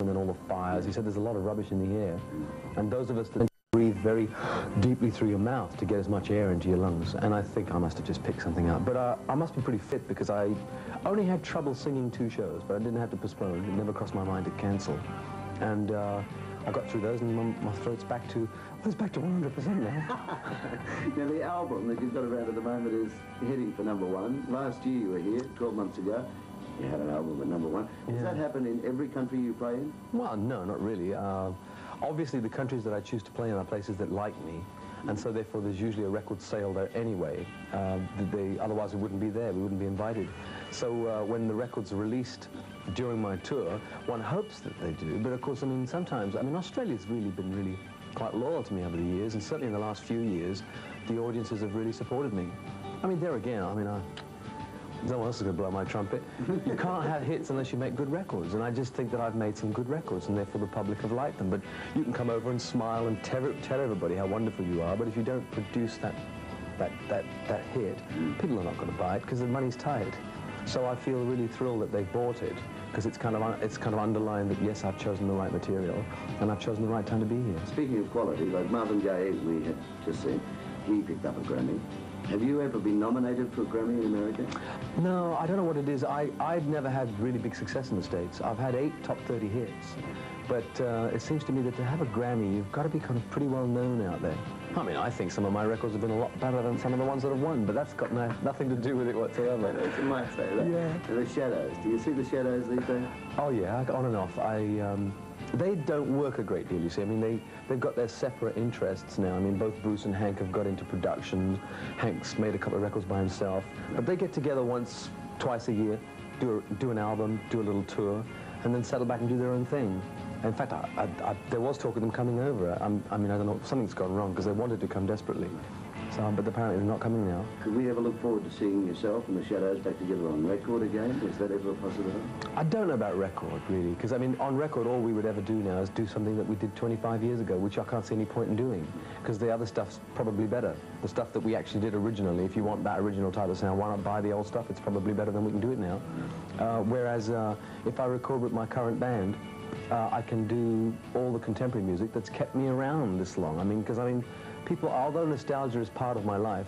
and then all the fires. He said there's a lot of rubbish in the air, and those of us that breathe very deeply through your mouth to get as much air into your lungs. And I think I must have just picked something out. But I must be pretty fit because I only had trouble singing 2 shows, but I didn't have to postpone. It never crossed my mind to cancel. And I got through those, and my throat's back to, well, it's back to 100% now. Now, the album that you've got around at the moment is heading for #1. Last year you were here, 12 months ago. You had an album at #1. Does that happen in every country you play in? Well, no, not really. Obviously, the countries that I choose to play in are places that like me, and so therefore there's usually a record sale there anyway. Otherwise, we wouldn't be there, we wouldn't be invited. So when the records are released during my tour, one hopes that they do, but of course, I mean, sometimes, I mean, Australia's really been quite loyal to me over the years, and certainly in the last few years, the audiences have really supported me. I mean, there again, I mean, no one else is going to blow my trumpet. You can't have hits unless you make good records, and I just think that I've made some good records, and therefore the public have liked them. But you can come over and smile and tell everybody how wonderful you are, but if you don't produce that hit, people are not going to buy it because the money's tight. So I feel really thrilled that they bought it, because it's kind of underlined that, yes, I've chosen the right material, and I've chosen the right time to be here. Speaking of quality, like Marvin Gaye, we had just seen, he picked up a Grammy. Have you ever been nominated for a Grammy in America? No, I don't know what it is. I've never had really big success in the States. I've had 8 top 30 hits. But it seems to me that to have a Grammy, you've got to be kind of pretty well known out there. I mean, I think some of my records have been a lot better than some of the ones that have won, but that's got nothing to do with it whatsoever. You might say that. Yeah. And the Shadows. Do you see the Shadows these days? Oh, yeah, on and off. They don't work a great deal, you see. I mean, they've got their separate interests now. I mean, both Bruce and Hank have got into production. Hank's made a couple of records by himself. But they get together once, twice a year, do an album, do a little tour, and then settle back and do their own thing. In fact, there was talk of them coming over. I mean, I don't know, something's gone wrong, because they wanted to come desperately. So, but apparently they're not coming now. Could we ever look forward to seeing yourself and the Shadows back together on record again? Is that ever a possibility? I don't know about record, really, because, I mean, on record, all we would ever do now is do something that we did 25 years ago, which I can't see any point in doing, because the other stuff's probably better. The stuff that we actually did originally, if you want that original type of sound, why not buy the old stuff? It's probably better than we can do it now. Whereas if I record with my current band, I can do all the contemporary music that's kept me around this long. I mean, because, I mean, people, although nostalgia is part of my life,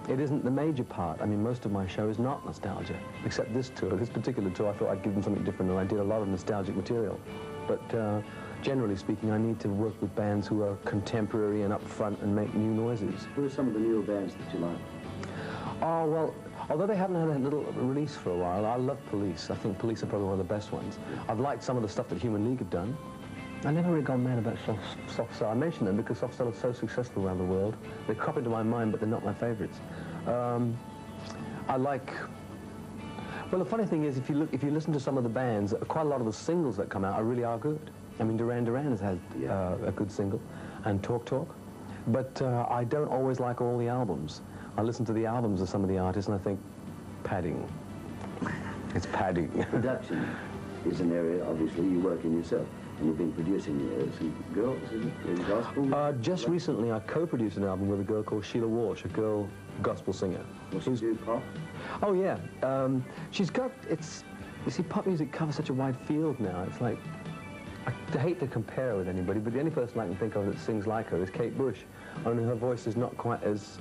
it isn't the major part. I mean, most of my show is not nostalgia, except this tour. This particular tour, I thought I'd give them something different, and I did a lot of nostalgic material. But generally speaking, I need to work with bands who are contemporary and upfront and make new noises. Who are some of the newer bands that you like? Oh, well, although they haven't had a little release for a while, I love Police. I think Police are probably one of the best ones. I've liked some of the stuff that Human League have done. I never really gone mad about Soft Cell. I mention them because Soft Cell is so successful around the world. They crop into my mind, but they're not my favorites. I like... Well, the funny thing is, if you listen to some of the bands, quite a lot of the singles that come out really are good. I mean, Duran Duran has had a good single, and Talk Talk. But I don't always like all the albums. I listen to the albums of some of the artists, and I think, padding. It's padding. Production is an area, obviously, you work in yourself. And you've been producing some girls, isn't it? Gospel? Just recently, I co-produced an album with a girl called Sheila Walsh, a girl gospel singer. Does she do pop? Oh, yeah. She's got, you see, pop music covers such a wide field now. It's like, I hate to compare her with anybody, but the only person I can think of that sings like her is Kate Bush. Only her voice is not quite as,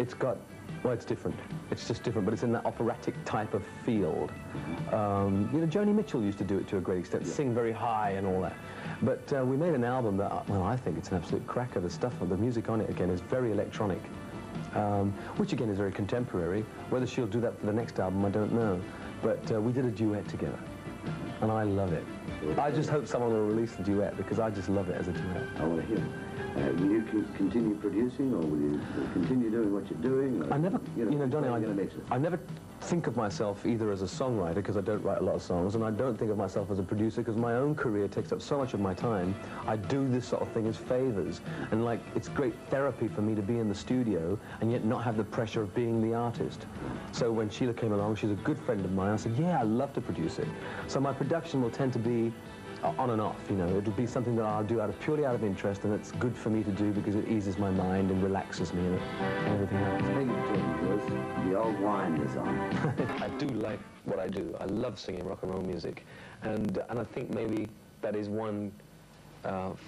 it's got, well, it's different. It's just different, but it's in that operatic type of field. You know, Joni Mitchell used to do it to a great extent, sing very high and all that. But we made an album that, well, I think it's an absolute cracker. The stuff, the music on it, again, is very electronic, which, again, is very contemporary. Whether she'll do that for the next album, I don't know. But we did a duet together, and I love it. I just hope someone will release the duet, because I just love it as a duet. I want to hear it. Will you continue producing, or will you continue doing what you're doing? Or, I never, you know, Johnny, I never think of myself either as a songwriter, because I don't write a lot of songs, and I don't think of myself as a producer, because my own career takes up so much of my time. I do this sort of thing as favors, and like, it's great therapy for me to be in the studio and yet not have the pressure of being the artist. So when Sheila came along, she's a good friend of mine, I said, yeah, I'd love to produce it. So my production will tend to be on and off, you know. It'll be something that I'll do purely out of interest, and it's good for me to do because it eases my mind and relaxes me, and everything else. Speaking of the old wine is on. I do like what I do. I love singing rock and roll music, and I think maybe that is one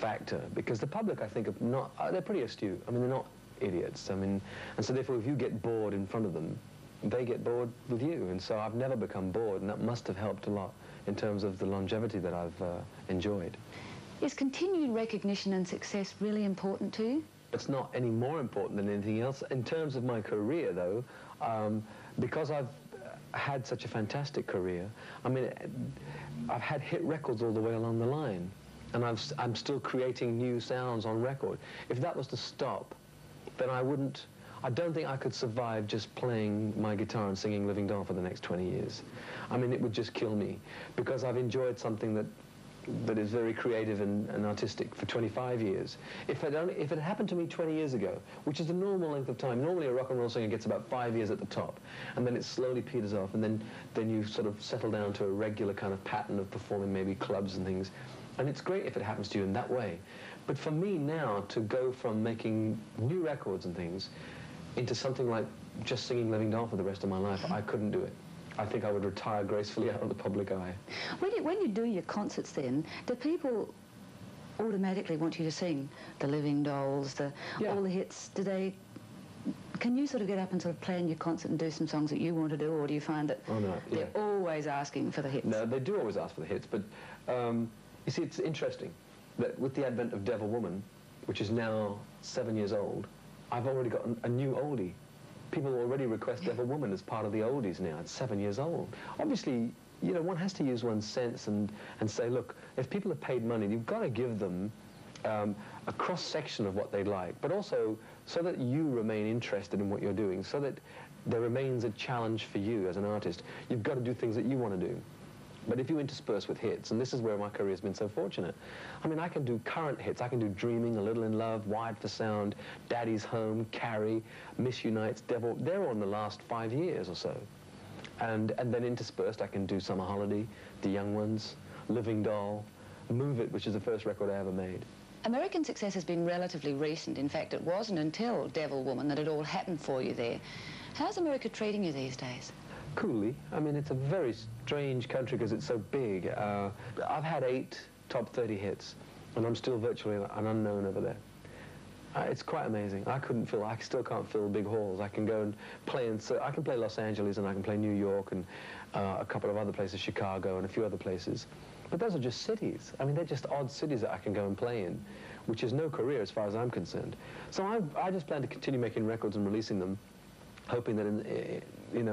factor, because the public, I think, are not, they're pretty astute. I mean, they're not idiots. I mean, and so therefore, if you get bored in front of them, they get bored with you. And so I've never become bored, and that must have helped a lot in terms of the longevity that I've enjoyed. Is continued recognition and success really important to you? It's not any more important than anything else. In terms of my career, though, because I've had such a fantastic career, I mean, I've had hit records all the way along the line, and I'm still creating new sounds on record. If that was to stop, then I don't think I could survive just playing my guitar and singing Living Doll for the next 20 years. I mean, it would just kill me, because I've enjoyed something that is very creative and artistic for 25 years. If it happened to me 20 years ago, which is the normal length of time, normally a rock and roll singer gets about 5 years at the top, and then it slowly peters off, and then you sort of settle down to a regular kind of pattern of performing maybe clubs and things. And it's great if it happens to you in that way. But for me now, to go from making new records and things into something like just singing Living Doll for the rest of my life, I couldn't do it. I think I would retire gracefully out of the public eye. When you do your concerts then, do people automatically want you to sing the Living Dolls, all the hits? Can you sort of get up and sort of plan your concert and do some songs that you want to do, or do you find that they're always asking for the hits? No, they do always ask for the hits, but you see, it's interesting that with the advent of Devil Woman, which is now 7 years old, I've already got a new oldie. People already request Devil Woman as part of the oldies now. It's 7 years old. Obviously, you know, one has to use one's sense and say, look, if people have paid money, you've got to give them a cross-section of what they like, but also so that you remain interested in what you're doing, so that there remains a challenge for you as an artist. You've got to do things that you want to do. But if you intersperse with hits, and this is where my career has been so fortunate, I mean, I can do current hits. I can do Dreaming, A Little in Love, Wired for Sound, Daddy's Home, Carrie, Miss Unites, Devil. They're on the last 5 years or so. And then interspersed, I can do Summer Holiday, The Young Ones, Living Doll, Move It, which is the first record I ever made. American success has been relatively recent. In fact, it wasn't until Devil Woman that it all happened for you there. How's America treating you these days? Coolly. I mean, it's a very strange country because it's so big. I've had 8 top 30 hits, and I'm still virtually an unknown over there. It's quite amazing. I still can't fill big halls. I can go and play I can play Los Angeles, and I can play New York, and a couple of other places, Chicago, and a few other places. But those are just cities. I mean, they're just odd cities that I can go and play in, which is no career as far as I'm concerned. So I just plan to continue making records and releasing them, hoping that in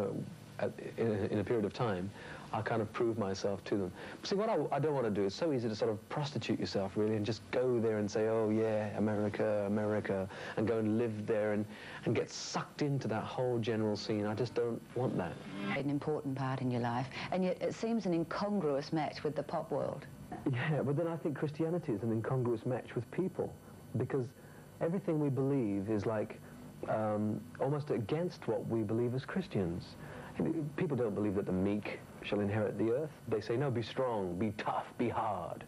a period of time, I'll kind of prove myself to them. See, what I don't want to do, it's so easy to sort of prostitute yourself, really, and just go there and say, oh, yeah, America, America, and go and live there and get sucked into that whole general scene. I just don't want that. An important part in your life, and yet it seems an incongruous match with the pop world. Yeah, but then I think Christianity is an incongruous match with people, because everything we believe is like almost against what we believe as Christians. People don't believe that the meek shall inherit the earth. They say, no, be strong, be tough, be hard,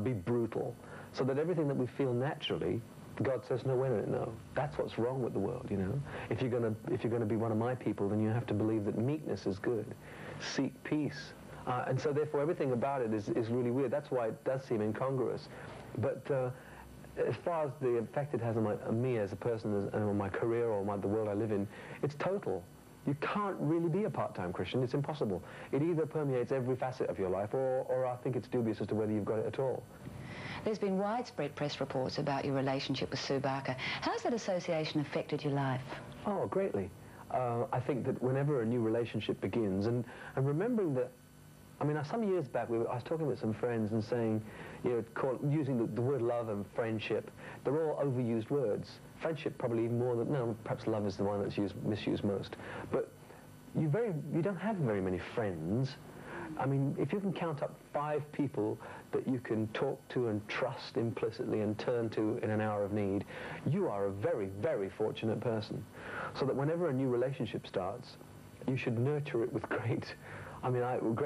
be brutal. So that everything that we feel naturally, God says, no, wait a minute, no. That's what's wrong with the world, you know. If you're gonna be one of my people, then you have to believe that meekness is good. Seek peace. And so therefore everything about it is really weird. That's why it does seem incongruous. But as far as the effect it has on me as a person, and on my career or the world I live in, it's total. You can't really be a part-time Christian. It's impossible. It either permeates every facet of your life, or I think it's dubious as to whether you've got it at all. There's been widespread press reports about your relationship with Sue Barker. How's that association affected your life? Oh, greatly. I think that whenever a new relationship begins, and remembering that, I mean, some years back, I was talking with some friends and saying, you know, using the word love and friendship, they're all overused words. Friendship probably even more than, no, perhaps love is the one that's misused most. But you don't have very many friends. I mean, if you can count up 5 people that you can talk to and trust implicitly and turn to in an hour of need, you are a very, very fortunate person. So that whenever a new relationship starts, you should nurture it with great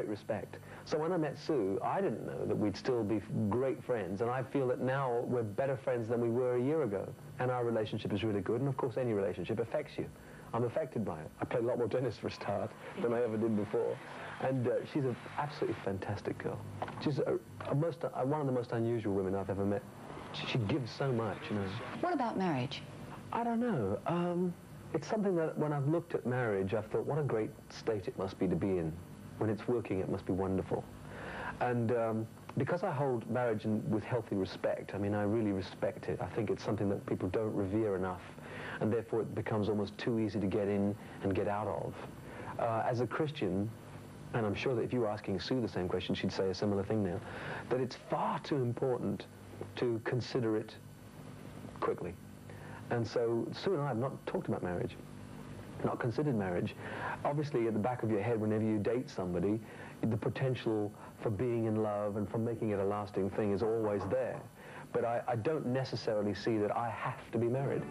respect. So when I met Sue, I didn't know that we'd still be great friends, and I feel that now we're better friends than we were a year ago. And our relationship is really good, and of course any relationship affects you. I'm affected by it. I play a lot more tennis for a start than I ever did before. And she's an absolutely fantastic girl. She's one of the most unusual women I've ever met. She gives so much, you know. What about marriage? I don't know. It's something that when I've looked at marriage, I've thought, what a great state it must be to be in. When it's working, it must be wonderful. And because I hold marriage with healthy respect, I mean, I really respect it. I think it's something that people don't revere enough, and therefore it becomes almost too easy to get in and get out of. As a Christian, and I'm sure that if you were asking Sue the same question, she'd say a similar thing now, that it's far too important to consider it quickly. And so Sue and I have not talked about marriage, not considered marriage. Obviously, at the back of your head, whenever you date somebody, the potential for being in love and for making it a lasting thing is always there. But I don't necessarily see that I have to be married.